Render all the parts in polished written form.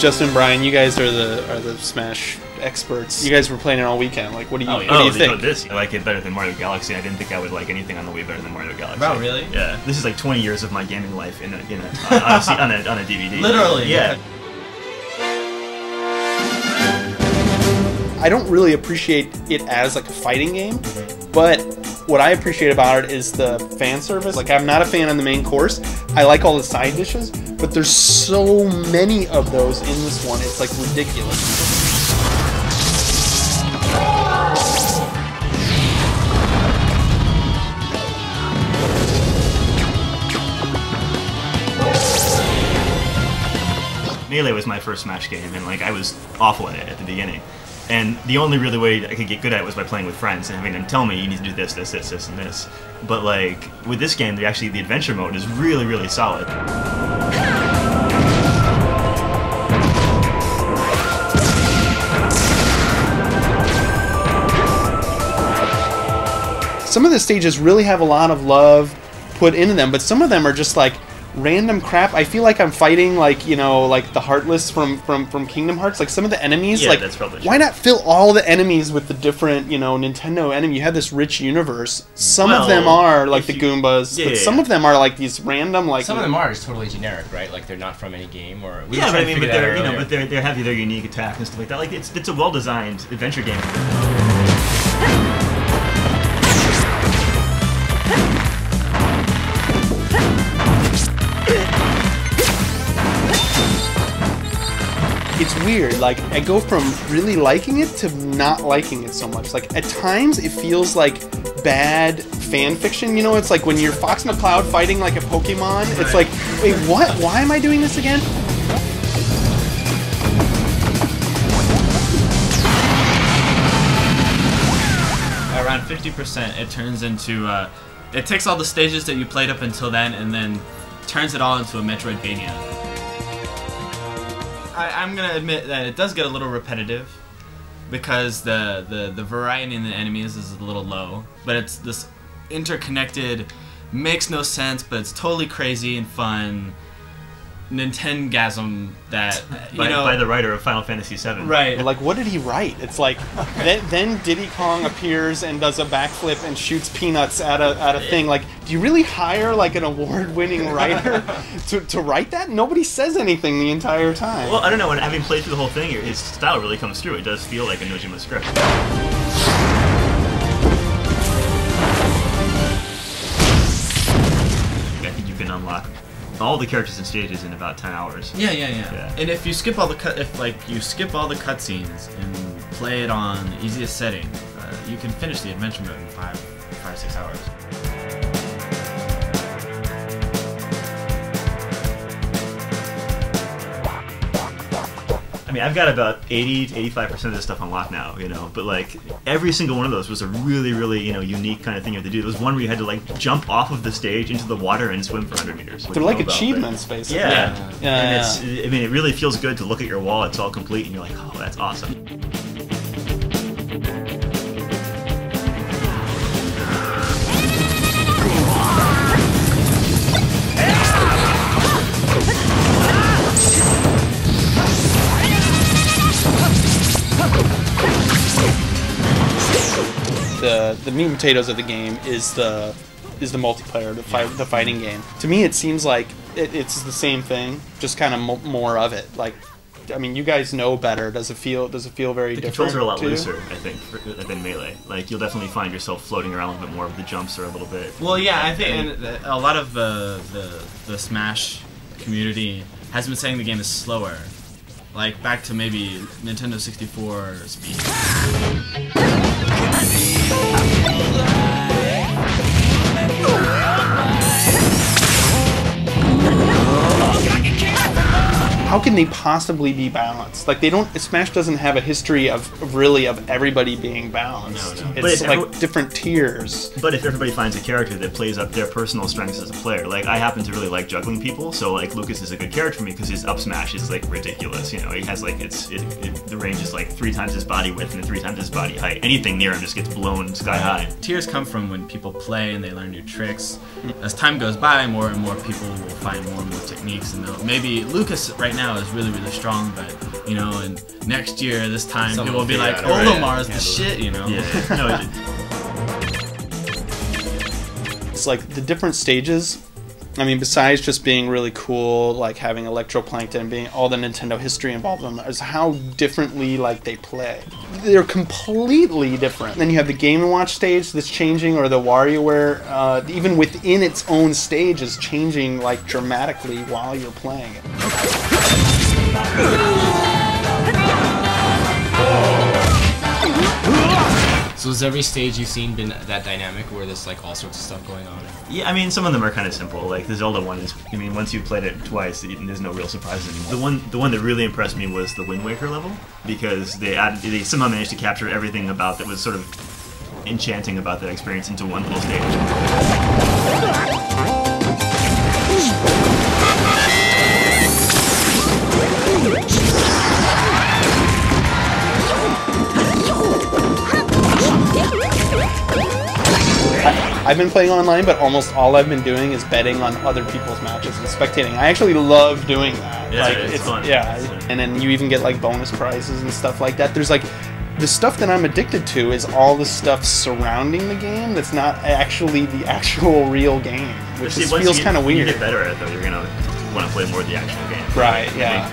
Justin, Brian, you guys are the Smash experts. You guys were playing it all weekend. Like, what do you, what do you think? This, I like it better than Mario Galaxy. I didn't think I would like anything on the Wii better than Mario Galaxy. Wow, really? Yeah. This is like 20 years of my gaming life on a DVD. Literally. Yeah. I don't really appreciate it as like a fighting game, but what I appreciate about it is the fan service. Like, I'm not a fan of the main course. I like all the side dishes, but there's so many of those in this one. It's like ridiculous. Melee was my first Smash game, and like I was awful at it at the beginning. And the only really way I could get good at it was by playing with friends and having them tell me, you need to do this, this, this, this, and this. But like, with this game, the adventure mode is really, really solid. Some of the stages really have a lot of love put into them, but some of them are just like random crap. I feel like I'm fighting, like, you know, like the Heartless from Kingdom Hearts. Like, some of the enemies, yeah, like, that's probably true. Why not fill all the enemies with the different, you know, Nintendo enemy? You have this rich universe. Some of them are like the Goombas, but some of them are like these random, like, some of them are just totally generic, right? Like, they're not from any game, or yeah, but I mean, but they're, you know, but they have their unique attack and stuff like that. Like, it's a well-designed adventure game. It's weird. Like, I go from really liking it to not liking it so much. Like, at times it feels like bad fan fiction. You know, it's like when you're Fox McCloud fighting like a Pokemon. Right. It's like, wait, what? Why am I doing this again? Around 50%, it turns into, it takes all the stages that you played up until then and then turns it all into a Metroidvania. I'm gonna admit that it does get a little repetitive because the variety in the enemies is a little low, but it's this interconnected, makes no sense, but it's totally crazy and fun Nintendogasm that by the writer of Final Fantasy VII. Right. Like, what did he write? It's like then Diddy Kong appears and does a backflip and shoots peanuts at a thing. Like, do you really hire like an award-winning writer to write that? Nobody says anything the entire time. Well, I don't know. When having played through the whole thing, his style really comes through. It does feel like a Nojima script. I think you can unlock all the characters and stages in about 10 hours. Yeah. And if you skip all the cutscenes and play it on the easiest setting, you can finish the adventure mode in 5-6 hours. I mean, I've got about 80 to 85% of this stuff unlocked now, you know, but like every single one of those was a really, really, you know, unique kind of thing you had to do. There was one where you had to like jump off of the stage into the water and swim for 100 meters. They're like achievements, basically. Yeah. And it's, I mean, it really feels good to look at your wall, it's all complete, and you're like, oh, that's awesome. The meat and potatoes of the game is the multiplayer, the fighting game. To me, it seems like it's the same thing, just kind of more of it. Like, I mean, you guys know better. Does it feel very different? The controls are a lot looser, I think, than Melee. Like, you'll definitely find yourself floating around a little bit more. The jumps are a little bit. Well, yeah, I think and a lot of the Smash community has been saying the game is slower. Like, back to maybe Nintendo 64 speed. How can they possibly be balanced? Like, they don't. Smash doesn't have a history of really everybody being balanced. No. It's like different tiers. But if everybody finds a character that plays up their personal strengths as a player, like I happen to really like juggling people, so like Lucas is a good character for me because his up smash is like ridiculous. You know, he has like the range is like 3 times his body width and 3 times his body height. Anything near him just gets blown sky high. Tiers come from when people play and they learn new tricks. As time goes by, more and more people will find more and more techniques, and maybe Lucas right now now is really, really strong, but, you know, and next year, this time, Someone people will be will like, figure out a way to Olimar's the handle it. shit, you know? Yeah. No, It's like the different stages. I mean, besides just being really cool, like having electroplankton and being all the Nintendo history involved in them, is how differently like they play. They're completely different. Then you have the Game & Watch stage that's changing, or the WarioWare, even within its own stage is changing like dramatically while you're playing it. So has every stage you've seen been that dynamic where there's like all sorts of stuff going on? yeah, I mean, some of them are kind of simple. Like the Zelda one is, I mean, once you've played it twice, there's no real surprises anymore. The one that really impressed me was the Wind Waker level, because they somehow managed to capture everything about that was sort of enchanting about that experience into one little stage. I've been playing online, but almost all I've been doing is betting on other people's matches and spectating. I actually love doing that. Yeah, like, it's fun. Yeah, It's fun. and then you even get like bonus prizes and stuff like that. There's like the stuff that I'm addicted to is all the stuff surrounding the game that's not actually the actual real game, which See, just once feels you kind of When you weird. get better at it, though, you're gonna want to play more of the actual game. Right? Yeah.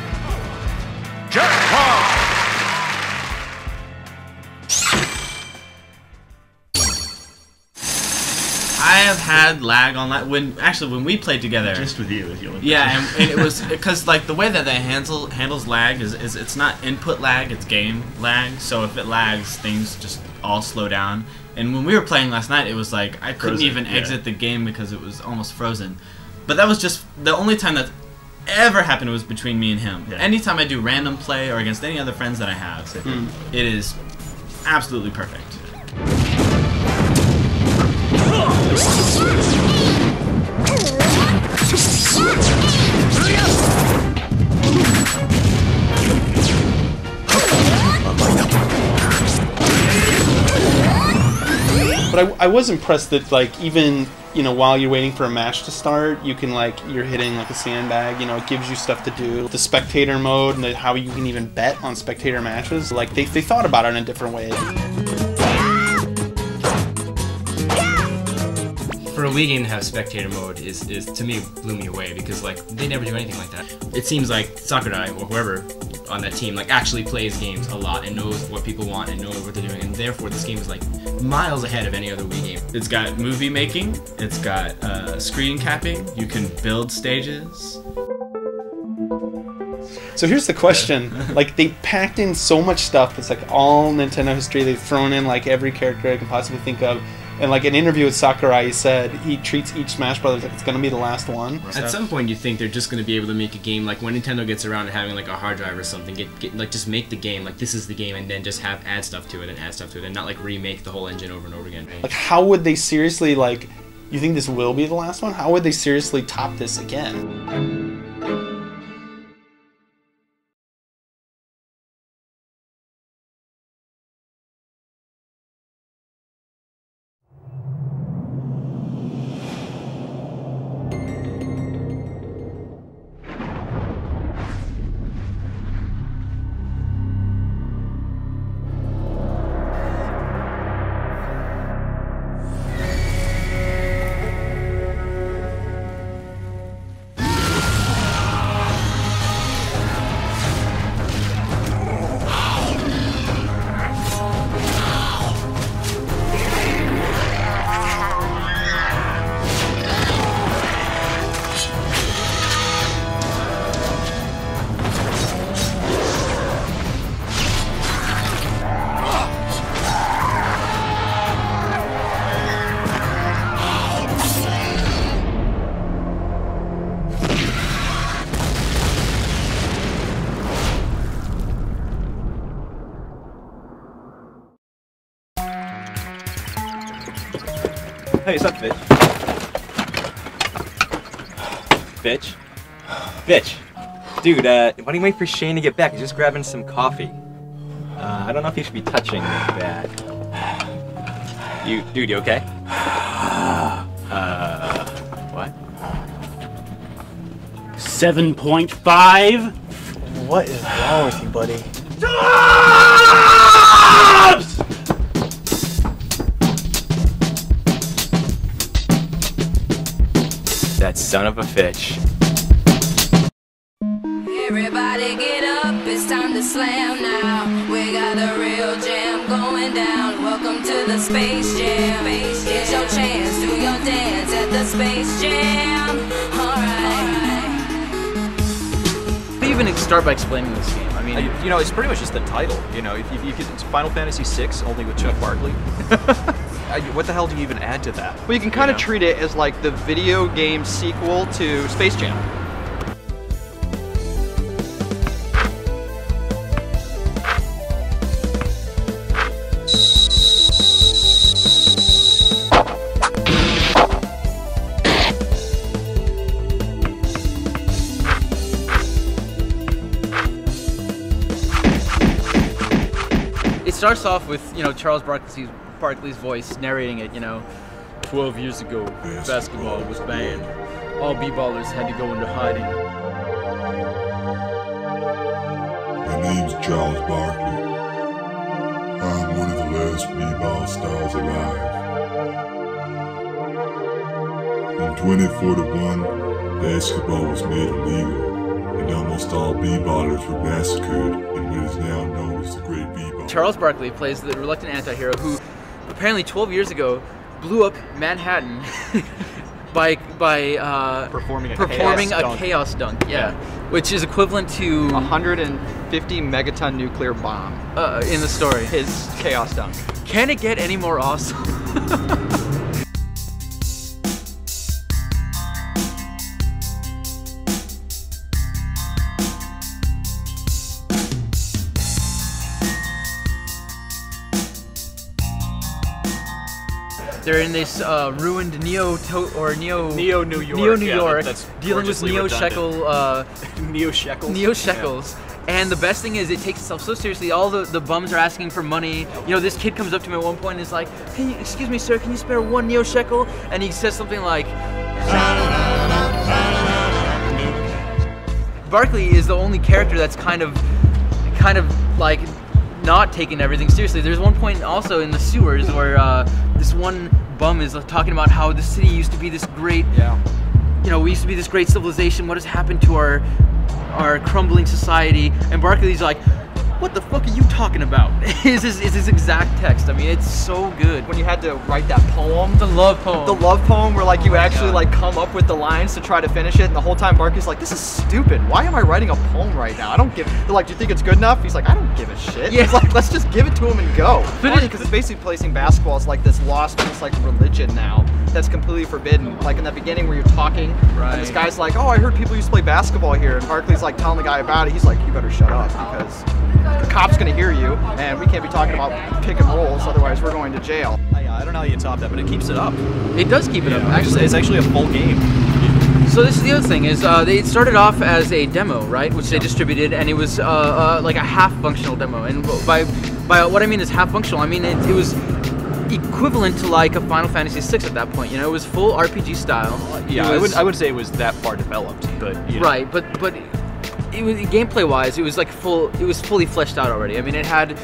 I have had lag online when we played together. Just with you, if you want. Yeah, and it was because like the way that they handles lag is it's not input lag, it's game lag. So if it lags, things just all slow down. And when we were playing last night, it was like I couldn't Frozen, even yeah. exit the game because it was almost frozen. But that was just the only time that ever happened was between me and him. Yeah. Anytime I do random play or against any other friends that I have, it is absolutely perfect. But I was impressed that like even while you're waiting for a match to start, you can you're hitting like a sandbag. It gives you stuff to do. The spectator mode and how you can even bet on spectator matches. Like they thought about it in a different way. For a Wii game to have spectator mode is to me blew me away, because like they never do anything like that. It seems like Sakurai or whoever on that team like actually plays games a lot and knows what people want and knows what they're doing, and therefore this game is like miles ahead of any other Wii game. It's got movie making, it's got screen capping, you can build stages. So here's the question: like they packed in so much stuff. It's like all Nintendo history. They've thrown in like every character I can possibly think of. And like an interview with Sakurai, he said he treats each Smash Brothers like it's gonna be the last one. At some point, you think they're just going to be able to make a game like when Nintendo gets around to having like a hard drive or something. Like just make the game like this is the game, and then just add stuff to it, and not like remake the whole engine over and over again. Like how would they seriously like? You think this will be the last one? How would they seriously top this again? Hey, what's up, bitch? Bitch? Bitch! Dude, why don't you wait for Shane to get back? He's just grabbing some coffee. I don't know if he should be touching that. Dude, you okay? What? 7.5? What is wrong with you, buddy? That son of a Fitch. Everybody get up, it's time to slam now. We got the real jam going down. Welcome to the Space Jam. It's your chance, do your dance at the Space Jam. Alright. Even start by explaining this game. I mean, you know, it's pretty much just the title. You know, if you could, it's Final Fantasy VI only with Chuck Barkley. What the hell do you even add to that? Well, you can kind of treat it as like the video game sequel to Space Jam. it starts off with, you know, Charles Barkley's voice narrating it, you know. 12 years ago, basketball was banned. All b-ballers had to go into hiding. My name's Charles Barkley. I'm one of the last b-ball stars alive. In 2041, basketball was made illegal, and almost all b-ballers were massacred in what is now known as the Great B-Ball. Charles Barkley plays the reluctant anti-hero who apparently 12 years ago blew up Manhattan by performing a chaos dunk. Yeah, which is equivalent to 150 megaton nuclear bomb. In the story, his chaos dunk. Can it get any more awesome? They're in this ruined Neo New York, that's dealing with Neo Shekels. And the best thing is, it takes itself so seriously. All the bums are asking for money. You know, this kid comes up to him at one point and is like, "Excuse me, sir, can you spare 1 Neo Shekel?" And he says something like, Barkley is the only character that's kind of like not taking everything seriously. There's one point also in the sewers where this one bum is talking about how the city used to be this great, you know, we used to be this great civilization. What has happened to our crumbling society? And Barkley's like, "What the fuck are you talking about?" is his exact text. I mean, it's so good. When you had to write that poem, the love poem where like you actually like come up with the lines to try to finish it, and the whole time Barkley's like, "This is stupid. Why am I writing a poem right now? I don't give." They're like, "Do you think it's good enough?" He's like, "I don't give a shit." Yeah. He's like, "Let's just give it to him and go." Funny because it's basically placing basketball as like this lost, almost like religion now that's completely forbidden. Like in the beginning where you're talking, and this guy's like, "Oh, I heard people used to play basketball here," and Barkley's like telling the guy about it. He's like, "You better shut up because the cop's gonna hear you, and we can't be talking about pick and rolls, otherwise we're going to jail." I don't know how you top that, but it keeps it up. It does keep it up. Actually, it's actually a full game. So this is the other thing is they started off as a demo, right, which they distributed, and it was like a half-functional demo. And by what I mean is half-functional, I mean it was equivalent to like a Final Fantasy VI at that point. You know, it was full RPG style. Yeah, I would say it was that far developed, but you know. Right, but it was gameplay-wise, it was like it was fully fleshed out already. I mean, it had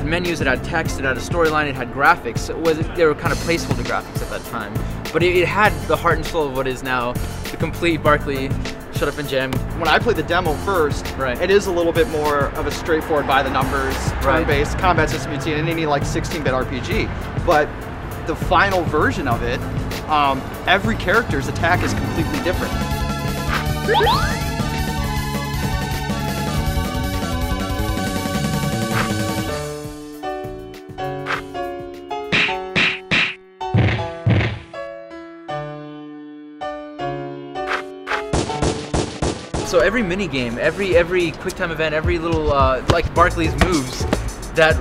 menus, it had text, it had a storyline, it had graphics. They were kind of placeholder graphics at that time, but it had the heart and soul of what is now the complete Barkley shut up and jam. When I played the demo first, it is a little bit more of a straightforward by the numbers, turn-based combat system you'd see in any like 16-bit RPG. But the final version of it, every character's attack is completely different. So every mini game, every quick time event, every little like Barkley's moves that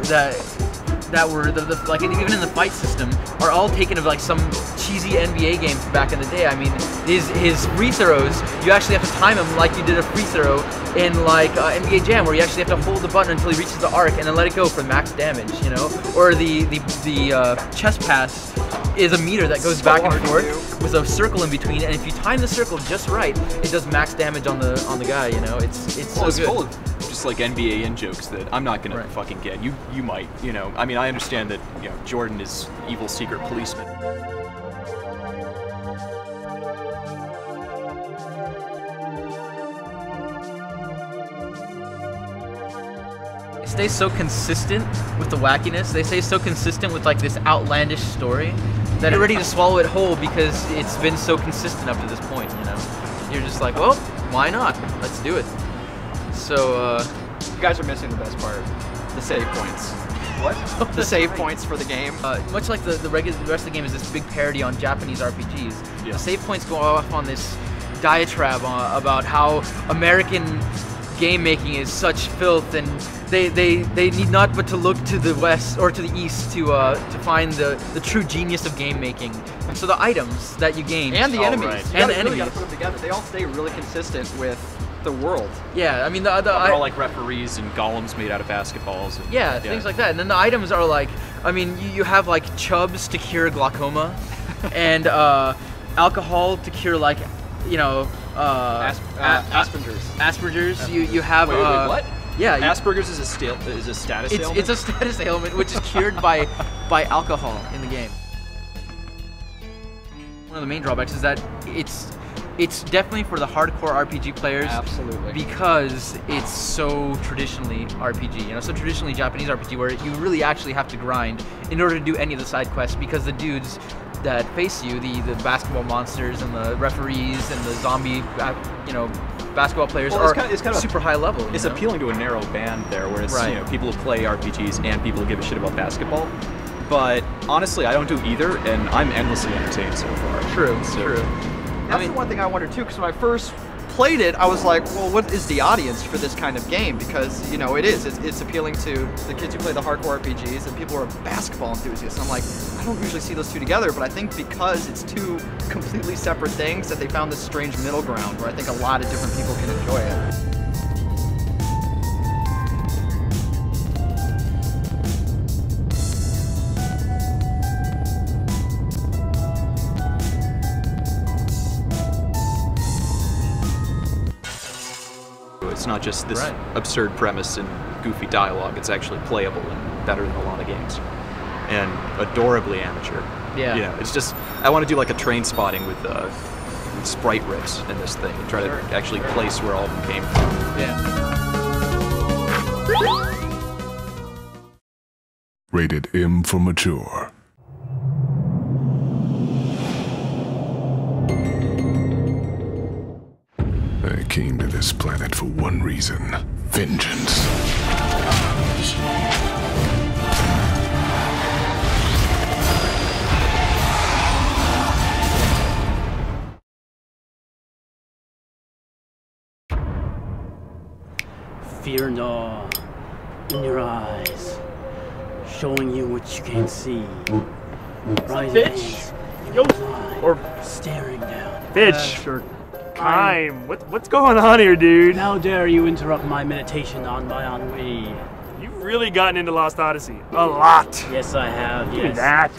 were like even in the fight system are all taken of like some cheesy NBA game from back in the day. I mean, his free throws, you actually have to time him like you did a free throw in like NBA Jam, where you actually have to hold the button until he reaches the arc and then let it go for max damage, you know? Or the chest pass is a meter that goes back and forth with a circle in between, and if you time the circle just right, it does max damage on the guy. You know, it's so good. there's like NBA in jokes that I'm not gonna fucking get. You might, you know. I mean, I understand that, you know, Jordan is evil secret policeman. Stay so consistent with the wackiness. They stay so consistent with like this outlandish story that you're ready to swallow it whole because it's been so consistent up to this point. You know, you're just like, well, why not? Let's do it. So you guys are missing the best part: the save points. What? The save points for the game. Much like the rest of the game is this big parody on Japanese RPGs. Yeah. The save points go off on this diatribe about how American game making is such filth, and they need not but to look to the west or to the east to find the true genius of game making. So the items that you gain and the enemies, and the really enemies, gotta put them together. They all stay really consistent with the world. Yeah, I mean they're all like referees and golems made out of basketballs. And, yeah, things like that. And then the items are like, I mean, you have like chubs to cure glaucoma, and alcohol to cure like, you know. Asperger's. Asperger's. You have. Wait, what? Yeah. Asperger's is a status ailment. It's a status ailment which is cured by alcohol in the game. One of the main drawbacks is that it's definitely for the hardcore RPG players. Absolutely. Because it's so traditionally RPG, you know, so traditionally Japanese RPG, where you really actually have to grind in order to do any of the side quests, because the dudes that face you, the basketball monsters and the referees and the zombie, you know, basketball players are it's kind of super high level. It's appealing to a narrow band there, whereas you know, people who play RPGs and people who give a shit about basketball. But honestly, I don't do either, and I'm endlessly entertained so far. True. That's the one thing I wonder too, because when I first played it, I was like, well, what is the audience for this kind of game? Because, you know, it's appealing to the kids who play the hardcore RPGs and people who are basketball enthusiasts. I'm like, I don't usually see those two together, but I think because it's two completely separate things that they found this strange middle ground where I think a lot of different people can enjoy it. It's not just this absurd premise and goofy dialogue. It's actually playable and better than a lot of games. And adorably amateur. Yeah. You know, it's just, I want to do like a train spotting with sprite riffs in this thing and try to actually place where all of them came from. Yeah. Rated M for mature. I came to this planet for one reason: vengeance. Fear no in your eyes, showing you what you can't see. Rising hands, or staring down. Bitch. Time. What's going on here, dude? How dare you interrupt my meditation on my ennui? You've really gotten into Lost Odyssey. A lot. Yes, I have. Give me that.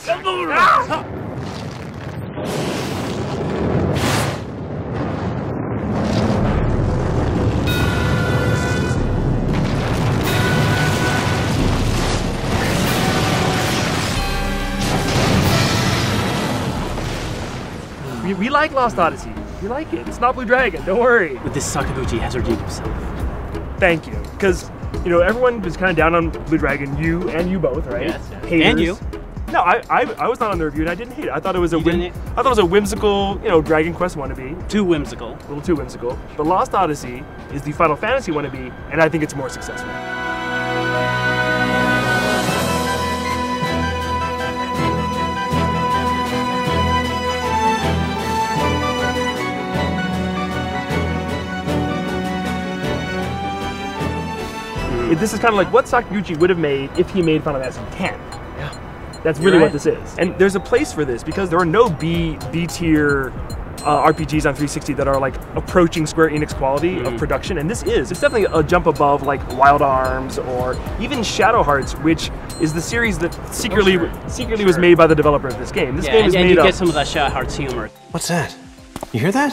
We like Lost Odyssey. We like it. It's not Blue Dragon. Don't worry. But this Sakaguchi has redeemed himself. Thank you. Because, you know, everyone was kind of down on Blue Dragon. You and you both, right? Yes. Haters. And you. No, I was not on the review, and I didn't hate it. I thought it was a whimsical, you know, Dragon Quest wannabe. Too whimsical. A little too whimsical. But Lost Odyssey is the Final Fantasy wannabe, and I think it's more successful. This is kind of like what Sakaguchi would have made if he made Final Fantasy X. Yeah. That's really what this is. And there's a place for this because there are no B-tier RPGs on 360 that are like approaching Square Enix quality of production, and this is. It's definitely a jump above like Wild Arms or even Shadow Hearts, which is the series that secretly was made by the developer of this game. This game is made and you up. get some of that Shadow Hearts humor. What's that? You hear that?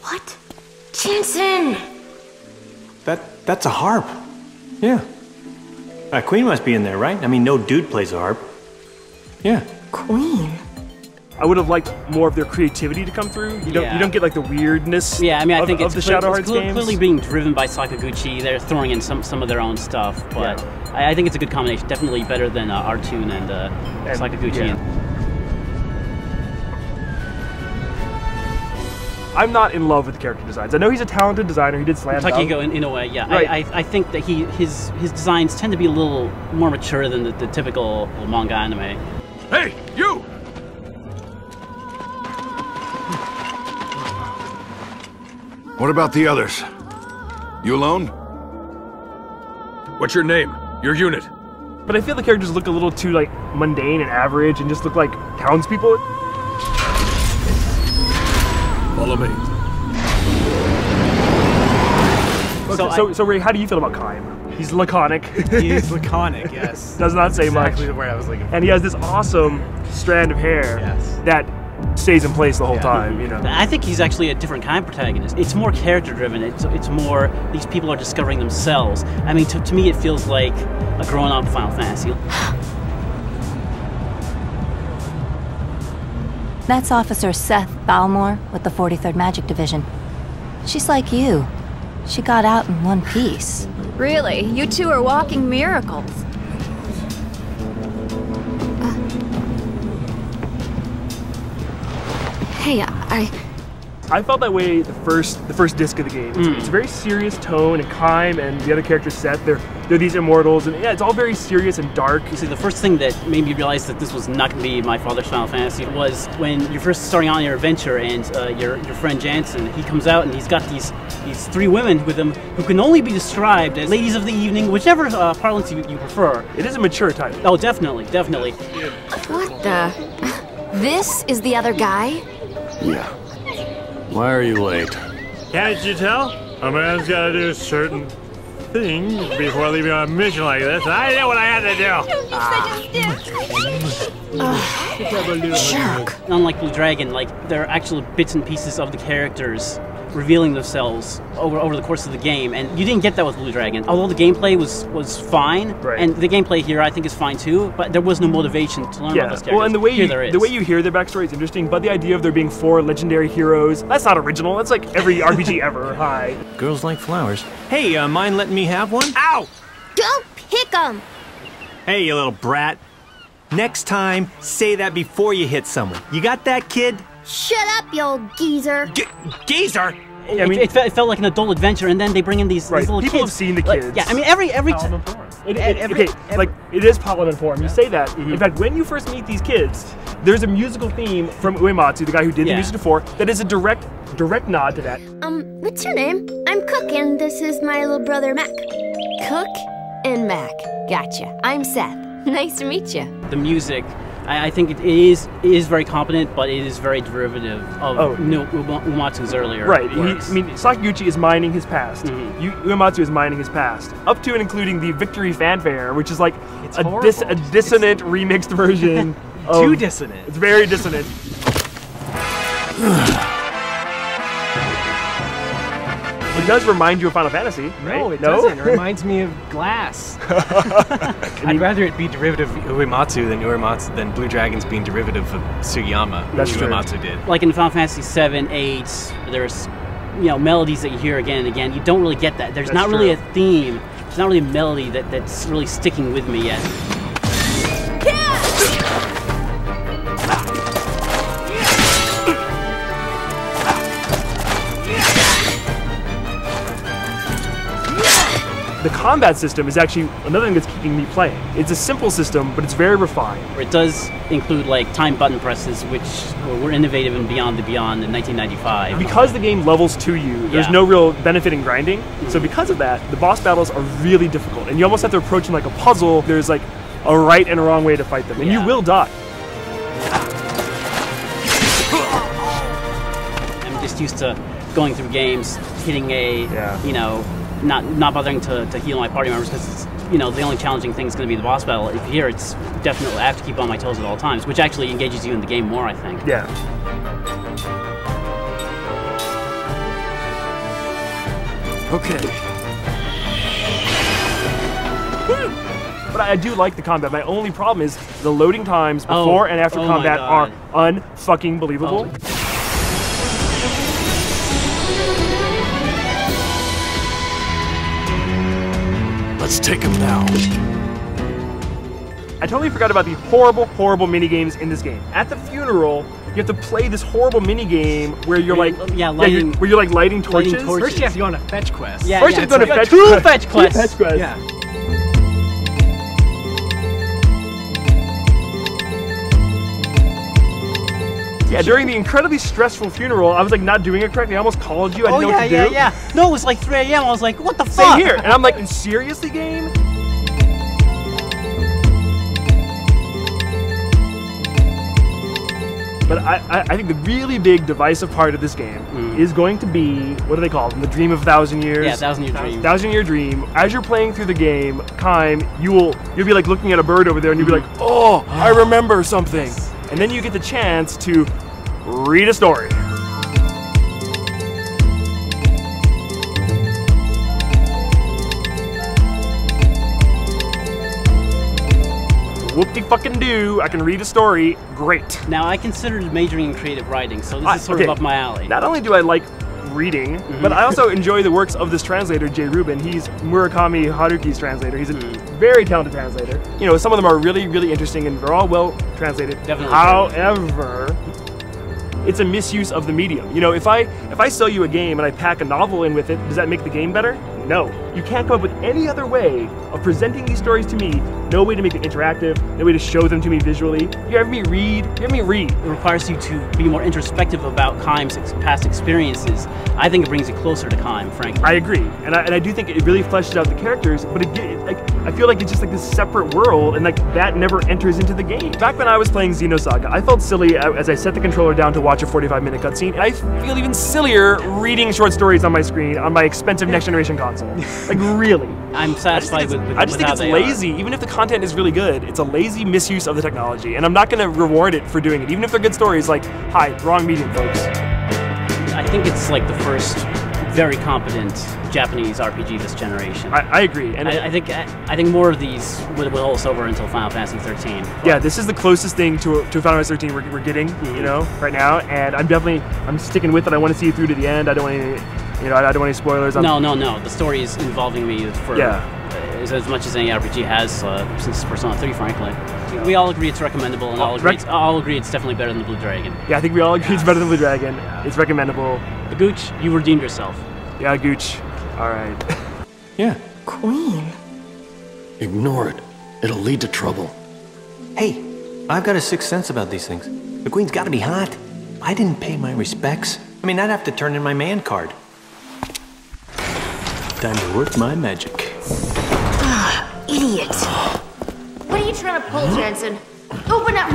What? Jensen! That's a harp. Yeah. Queen must be in there, right? I mean, no dude plays a harp. Yeah. Queen. I would have liked more of their creativity to come through. You don't get like the weirdness. Yeah, I mean, I think of the Shadow Hearts games. Clearly being driven by Sakaguchi. They're throwing in some of their own stuff, but I think it's a good combination. Definitely better than Artoon and Sakaguchi. Yeah. I'm not in love with the character designs. I know he's a talented designer. He did Slam Dunk. Takehiko in a way, yeah. Right. I think that his designs tend to be a little more mature than the typical manga anime. Hey, you! What about the others? You alone? What's your name? Your unit? But I feel the characters look a little too like mundane and average and just look like townspeople. Follow me. So Ray, how do you feel about Kaim? He's laconic. He's laconic, yes. Does not say much. Exactly the word I was looking for. And he has this awesome strand of hair that stays in place the whole time, you know. I think he's actually a different kind of protagonist. It's more character driven. It's more these people are discovering themselves. I mean, to me, it feels like a grown up Final Fantasy. That's Officer Seth Balmore with the 43rd Magic Division. She's like you. She got out in one piece. Really? You two are walking miracles. Hey, I felt that way the first disc of the game. It's a very serious tone, and Kaim and the other characters Seth, they're these immortals, and yeah, it's all very serious and dark. You see, the first thing that made me realize that this was not going to be my father's Final Fantasy was when you're first starting on your adventure, and your friend Jansen, he comes out and he's got these three women with him who can only be described as ladies of the evening, whichever parlance you prefer. It is a mature title. Oh, definitely. what the? This is the other guy? Yeah. Why are you late? Can't you tell? A man's gotta do certain things before leaving on a mission like this, and I know what I had to do. Jerk. Unlike Blue Dragon, like, there are actual bits and pieces of the characters revealing themselves over the course of the game, and you didn't get that with Blue Dragon. Although the gameplay was fine, and the gameplay here I think is fine too, but there was no motivation to learn about those characters. Well, and the way you hear their backstory is interesting, but the idea of there being 4 legendary heroes, that's not original. That's like every RPG ever. Hi. Girls like flowers. Hey, mind letting me have one? Ow! Don't pick 'em! Hey, you little brat. Next time, say that before you hit someone. You got that, kid? Shut up, you old geezer! Geezer? I mean, it felt like an adult adventure, and then they bring in these little People kids. have seen the kids. Like, yeah, I mean, every time. It is Parliament form. You say that. In fact, when you first meet these kids, there's a musical theme from Uematsu, the guy who did the music to 4, that is a direct nod to that. What's your name? I'm Cook, and this is my little brother, Mac. Cook and Mac. Gotcha. I'm Seth. Nice to meet you. The music, I think it is very competent, but it is very derivative of Uematsu's earlier works. Sakaguchi is mining his past. Uematsu is mining his past. Up to and including the Victory Fanfare, which is like a dissonant remixed version. Too dissonant. It's very dissonant. It does remind you of Final Fantasy, right? No, it doesn't. It reminds me of Glass. I'd rather it be derivative of Uematsu than Blue Dragon's being derivative of Sugiyama, which Uematsu did. Like in Final Fantasy 7, 8, there's melodies that you hear again and again. You don't really get that. There's not really a theme. There's not really a melody that's really sticking with me yet. The combat system is actually another thing that's keeping me playing. It's a simple system, but it's very refined. It does include like time button presses, which were innovative in Beyond the Beyond in 1995. Because the game levels to you, there's no real benefit in grinding. So because of that, the boss battles are really difficult, and you almost have to approach them like a puzzle. There's like a right and a wrong way to fight them, and you will die. I'm just used to going through games, hitting not bothering to heal my party members because the only challenging thing is going to be the boss battle. Here, it's definitely I have to keep on my toes at all times, which actually engages you in the game more, I think. Yeah. Okay. But I do like the combat. My only problem is the loading times before and after combat are unfucking believable. Let's take him now. I totally forgot about the horrible, horrible mini games in this game. At the funeral, you have to play this horrible mini game where you're like, where you're like lighting torches. First, you have to go on a fetch quest. Yeah, first you have to go on a fetch quest. Two fetch quests. Yeah. Yeah, during the incredibly stressful funeral, I was like not doing it correctly. I almost called you. I didn't know what to do. Yeah. No, it was like 3 a.m. I was like, what the fuck? Same here. And I'm like, seriously, game? But I think the really big divisive part of this game is going to be, what do they call it? The Dream of 1,000 Years? Yeah, 1,000 Year Dream. 1,000 Year Dream. As you're playing through the game, Kaim, you'll be like looking at a bird over there and you'll be like, oh, I remember something. And then you get the chance to read a story. Whoop-de-fucking-do, I can read a story, great. Now, I considered majoring in creative writing, so this is sort of up my alley. Not only do I like reading, but I also enjoy the works of this translator, Jay Rubin. He's Murakami Haruki's translator. He's a very talented translator. You know, some of them are really, really interesting, and they're all well translated. Definitely. However, it's a misuse of the medium. You know, if I sell you a game and I pack a novel in with it, does that make the game better? No. You can't come up with any other way of presenting these stories to me. No way to make it interactive, no way to show them to me visually. You have me read, It requires you to be more introspective about Kaim's past experiences. I think it brings it closer to Kaim, frankly. I agree, and I do think it really fleshes out the characters, but I feel like it's just like this separate world, and like that never enters into the game. Back when I was playing Xenosaga, I felt silly as I set the controller down to watch a 45-minute cutscene, and I feel even sillier reading short stories on my screen on my expensive next-generation console. Like, really. I'm satisfied with I just think it's lazy. Even if the content is really good, it's a lazy misuse of the technology, and I'm not going to reward it for doing it. Even if they're good stories, like, hi, wrong medium, folks. I think it's like the first very competent Japanese RPG this generation. I agree, and I think more of these will hold us over until Final Fantasy 13. Yeah, this is the closest thing to Final Fantasy 13 we're getting, you know, right now, and I'm sticking with it. I want to see it through to the end. I don't want any, I don't want any spoilers. No. The story is involving me for as much as any RPG has since Persona 3, frankly. We all agree it's recommendable, and all agree it's definitely better than the Blue Dragon. Yeah, I think we all agree it's better than Blue Dragon. It's recommendable. But Gooch, you redeemed yourself. Yeah, Gooch. All right. Yeah. Queen. Ignore it. It'll lead to trouble. Hey, I've got a sixth sense about these things. The Queen's got to be hot. I didn't pay my respects. I mean, I'd have to turn in my man card. Time to work my magic. Ah, idiot. What are you trying to pull, Jensen? Open up!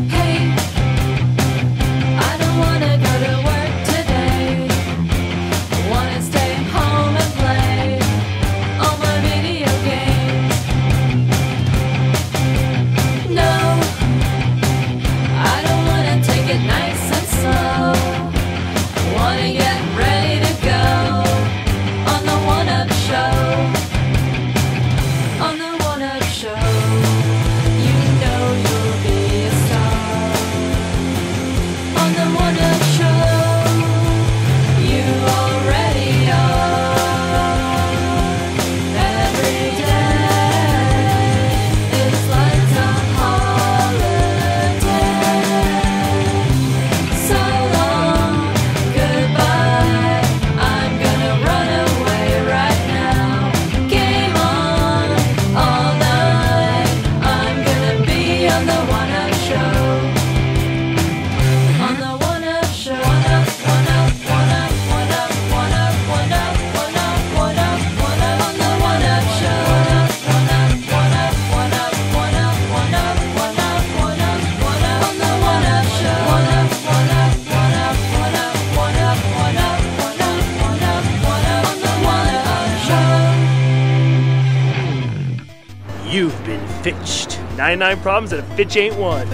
Hey, I don't wanna go to work today. Wanna stay home and play all my video games. No, I don't wanna take it nice and slow. I wanna get ready to go on the one-up show. On the one-up show, you know you'll be a star. On the one-up show, you already are. Every day is like a holiday. So long, goodbye. I'm gonna run away right now. Game on all night. I'm gonna be on the one-up show. On the one-up show. One-up, one-up, one-up, one-up, one-up, one-up, one-up, one-up, one-up. On the one-up show. One-up, one-up, one-up, one-up, one-up, one-up, one-up, one-up. On the one-up show. One-up, one-up, one-up, one-up, one-up, one-up, one-up, one-up, one-up. On the one-up show. You've been fitched. 99 problems that a Fitch ain't one.